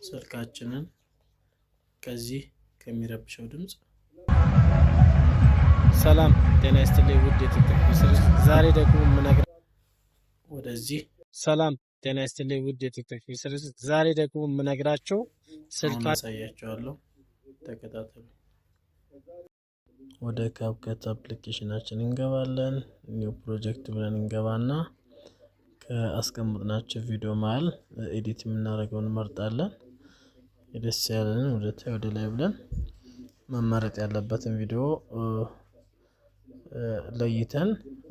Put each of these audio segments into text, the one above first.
ስልካችንን ከዚህ ከሚረብሸው ድምጽ ሰላም ጤና ይስጥልኝ ውድ የቲክቶክ ዩዘሮች ዛሬ ደግሞ የምነግራቸው ስልክ አሳያችኋለሁ። ተከታተሉ። ወደ ካፕከት አፕሊኬሽናችን እንገባለን። ኒው ፕሮጀክት ብለን እንገባና ከአስቀምጥናቸው ቪዲዮ መሃል ኤዲት የምናደርገውን እንመርጣለን። ደስ ያለን ወደ ላይ ብለን መመረጥ ያለበትን ቪዲዮ ለይተን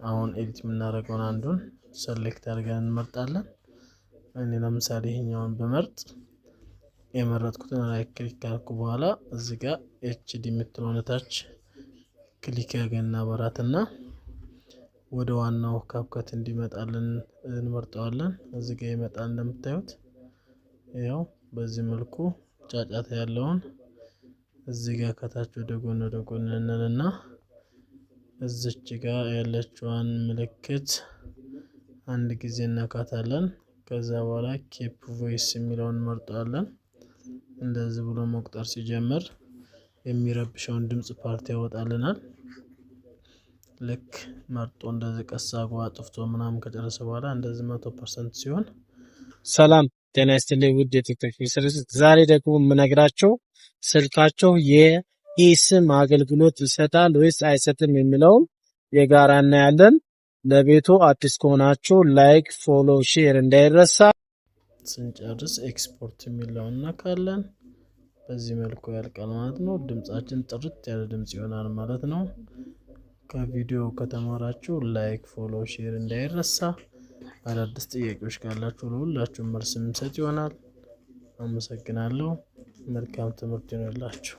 አሁን ኤዲት የምናደርገውን አንዱን ሰሌክት አድርገን እንመርጣለን። እኔ ለምሳሌ ይሄኛውን በመርጥ የመረጥኩትን ራይት ክሊክ ካልኩ በኋላ እዚህ ጋር ኤችዲ የምትለውን ታች ክሊክ ያገና በራትና ወደ ዋናው ካፕከት እንዲመጣልን እንመርጠዋለን። እዚህ ጋር ይመጣል። እንደምታዩት ያው በዚህ መልኩ ጫጫታ ያለውን እዚህ ጋር ከታች ወደ ጎን እንልና እዚች ጋር ያለችዋን ምልክት አንድ ጊዜ እናካታለን። ከዛ በኋላ ኬፕ ቮይስ የሚለውን እንመርጣለን። እንደዚህ ብሎ መቁጠር ሲጀምር የሚረብሸውን ድምጽ ፓርት ያወጣልናል። ልክ መርጦ እንደዚህ ቀሳጓ አጥፍቶ ምናምን ከጨረሰ በኋላ እንደዚህ 100% ሲሆን ሰላም ጤና ይስጥልኝ ውድ የቲክቶክ ዩዘሮች ዛሬ ደግሞ የምነግራቸው ስልካቸው የኢስም አገልግሎት ይሰጣል ወይስ አይሰጥም የሚለውን የጋራ እናያለን። ለቤቱ አዲስ ከሆናችሁ ላይክ፣ ፎሎ፣ ሼር እንዳይረሳ። ስንጨርስ ኤክስፖርት የሚለውን እናካለን። በዚህ መልኩ ያልቃል ማለት ነው። ድምጻችን ጥርት ያለ ድምጽ ይሆናል ማለት ነው። ከቪዲዮ ከተማራችሁ ላይክ፣ ፎሎ፣ ሼር እንዳይረሳ። አዳዲስ ጥያቄዎች ካላችሁ ለሁላችሁም መልስ የምሰጥ ይሆናል። አመሰግናለሁ። መልካም ትምህርት ይሁንላችሁ።